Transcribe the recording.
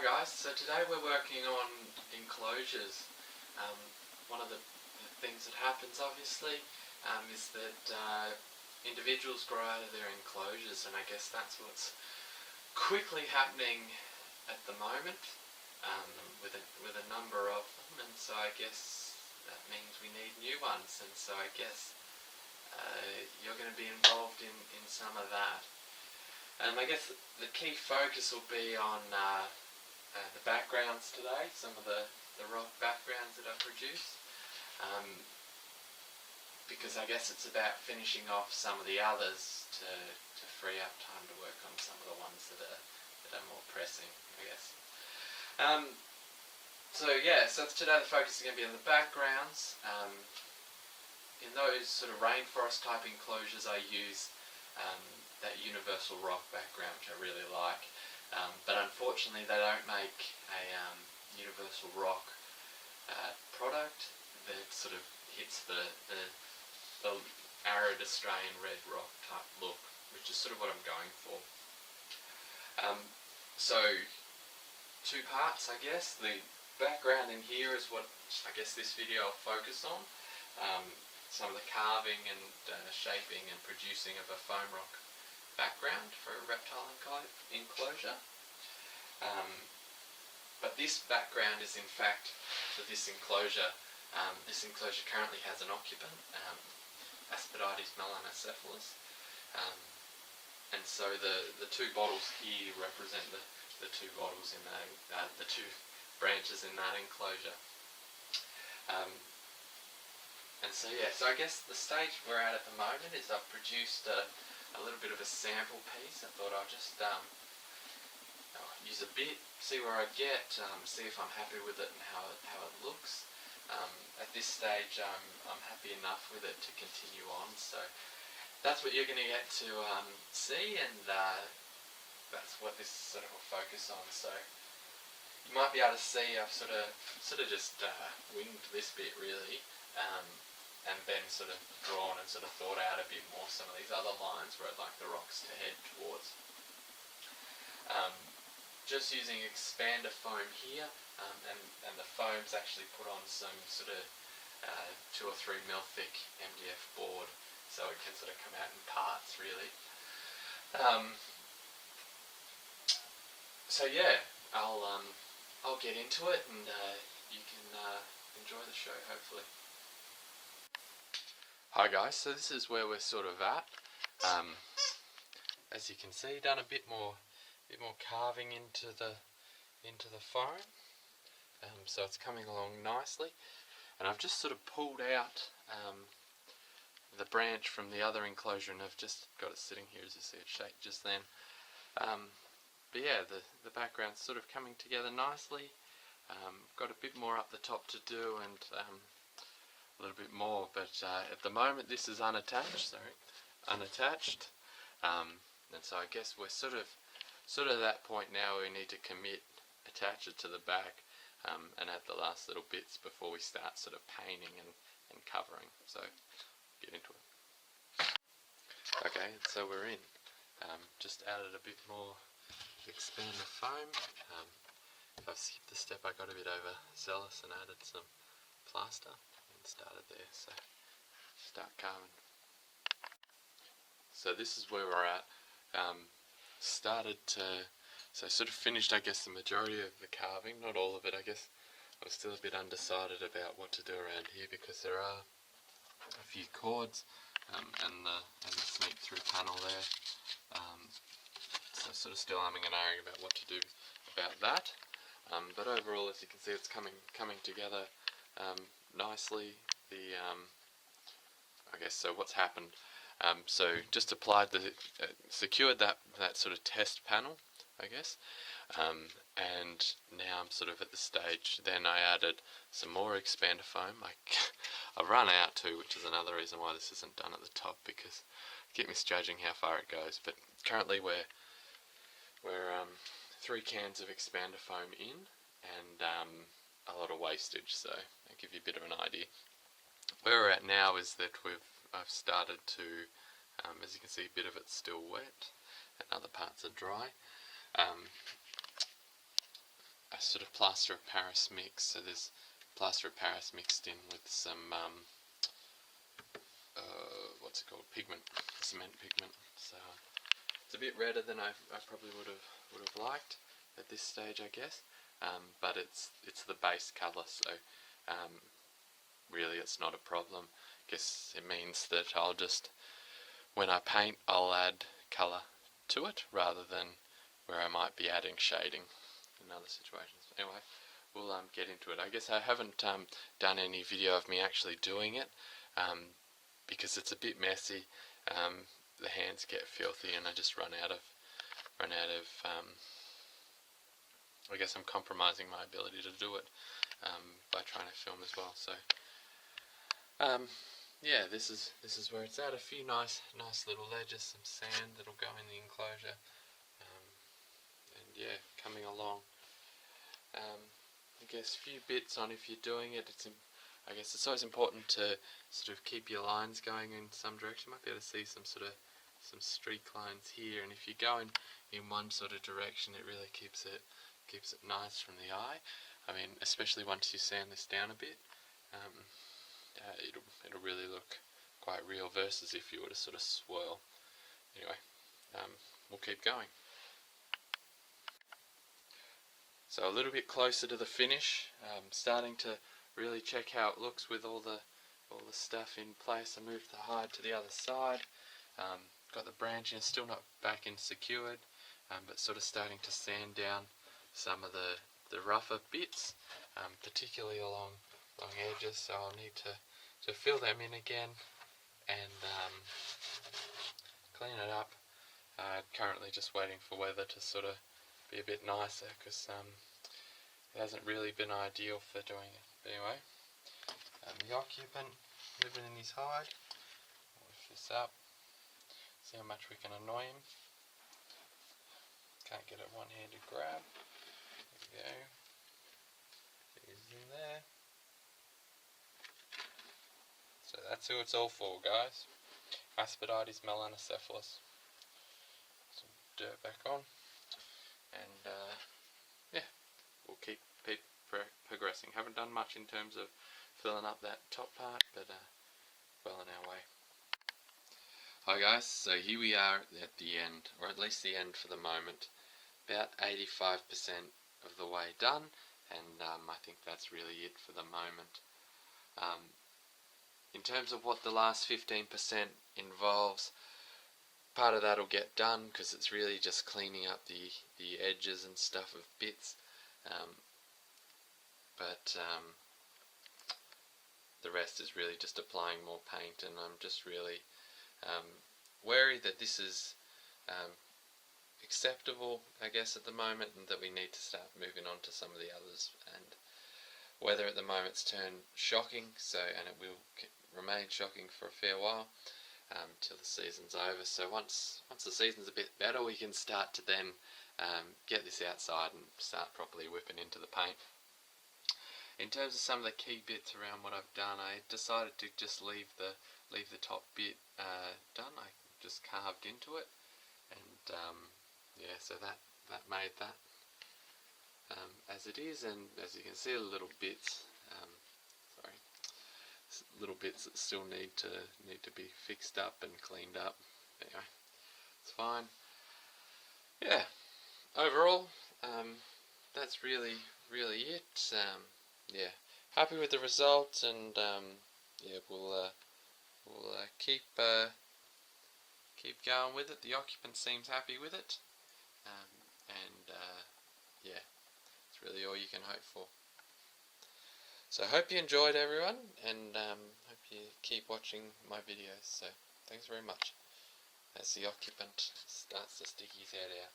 Hi guys, so today we're working on enclosures. One of the things that happens obviously is that individuals grow out of their enclosures, and I guess that's what's quickly happening at the moment with a number of them, and so I guess that means we need new ones, and so I guess you're going to be involved in some of that. I guess the key focus will be on the backgrounds today, some of the rock backgrounds that I produce, because I guess it's about finishing off some of the others to free up time to work on some of the ones that are more pressing, I guess. So today the focus is going to be on the backgrounds. In those sort of rainforest type enclosures I use that universal rock background, which I really like, but unfortunately they don't make a universal rock product that sort of hits the arid Australian red rock type look, which is sort of what I'm going for. So two parts, I guess. The background in here is what I guess this video will focus on. Some of the carving and shaping and producing of a foam rock background for a reptile enclosure. But this background is in fact for this enclosure. This enclosure currently has an occupant, Aspidites Melanocephalus, and so the two bottles here represent the two bottles in that, the two branches in that enclosure. So I guess the stage we're at the moment is I've produced a little bit of a sample piece. I thought I'll just use a bit, see where I get, see if I'm happy with it and how it looks. At this stage I'm happy enough with it to continue on, so that's what you're going to get to see, and that's what this sort of will focus on. So you might be able to see I've sort of just winged this bit really, and then sort of drawn and sort of thought out a bit more some of these other lines where I'd like the rocks to head towards. Just using expander foam here, and the foam's actually put on some sort of 2 or 3 mil thick MDF board, so it can sort of come out in parts really. So yeah, I'll get into it, and you can enjoy the show hopefully. Hi guys, so this is where we're sort of at. As you can see, done a bit more carving into the foam, so it's coming along nicely. And I've just sort of pulled out the branch from the other enclosure, and I've just got it sitting here as you see it shaped just then. But yeah, the background's sort of coming together nicely. Got a bit more up the top to do, and a little bit more, but at the moment this is unattached, and so I guess we're sort of that point now where we need to attach it to the back, and add the last little bits before we start sort of painting and covering. So get into it. Okay, so we're in. Just added a bit more expander foam. If I've skipped the step, I got a bit overzealous and added some plaster and started there, so start carving. So this is where we're at. So sort of finished, I guess, the majority of the carving, not all of it, I guess. I was still a bit undecided about what to do around here because there are a few chords and the sneak through panel there. So sort of still umming and ahhing about what to do about that. But overall, as you can see, it's coming together nicely. I guess so. What's happened? So just applied secured that sort of test panel, I guess, and now I'm sort of at the stage. Then I added some more expander foam. I've run out too, which is another reason why this isn't done at the top, because I keep misjudging how far it goes. But currently we're 3 cans of expander foam in, and a lot of wastage. So I'll give you a bit of an idea. Where we're at now is that I've started to, as you can see, a bit of it's still wet and other parts are dry. sort of plaster of Paris mix. So there's plaster of Paris mixed in with some what's it called, pigment, cement pigment. So it's a bit redder than I probably would have liked at this stage, I guess. But it's the base colour, so really it's not a problem. I guess it means that I'll just, when I paint, I'll add colour to it rather than where I might be adding shading in other situations. Anyway, we'll get into it. I guess I haven't done any video of me actually doing it because it's a bit messy. The hands get filthy and I just run out of I guess I'm compromising my ability to do it by trying to film as well. So yeah, this is where it's at. A few nice little ledges, some sand that'll go in the enclosure, and yeah, coming along. I guess a few bits on if you're doing it. I guess it's always important to sort of keep your lines going in some direction. You might be able to see some streak lines here, and if you go in one sort of direction, it really keeps it nice from the eye. I mean, especially once you sand this down a bit, it'll really look quite real versus if you were to sort of swirl. Anyway, we'll keep going. So a little bit closer to the finish, starting to really check how it looks with all the stuff in place. I moved the hide to the other side. Got the branching, still not back in secured, but sort of starting to sand down some of the rougher bits, particularly along edges. So I'll need to fill them in again and clean it up. Currently just waiting for weather to sort of be a bit nicer, because it hasn't really been ideal for doing it. But anyway, the occupant living in his hide. Lift this up, see how much we can annoy him. Can't get a one-handed grab. There we go. He's in there. So that's who it's all for, guys. Aspidites melanocephalus. Some dirt back on, and yeah, we'll keep progressing. Haven't done much in terms of filling up that top part, but well on our way. Hi guys, so here we are at the end, or at least the end for the moment. About 85% of the way done, and I think that's really it for the moment. In terms of what the last 15% involves, part of that will get done because it's really just cleaning up the edges and stuff of bits, but the rest is really just applying more paint, and I'm just really wary that this is acceptable, I guess, at the moment, and that we need to start moving on to some of the others. And weather at the moment's turned shocking, and it will remain shocking for a fair while till the season's over. So once the season's a bit better, we can start to then get this outside and start properly whipping into the paint. In terms of some of the key bits around what I've done, I decided to just leave the top bit done. I just carved into it, and yeah, so that made that as it is. And as you can see, little bits, little bits that still need to be fixed up and cleaned up. Anyway, it's fine. Yeah, overall, that's really it. Yeah, happy with the result, and yeah, we'll keep going with it. The occupant seems happy with it, and yeah, it's really all you can hope for. So I hope you enjoyed, everyone, and hope you keep watching my videos. So thanks very much as the occupant starts to stick his head out.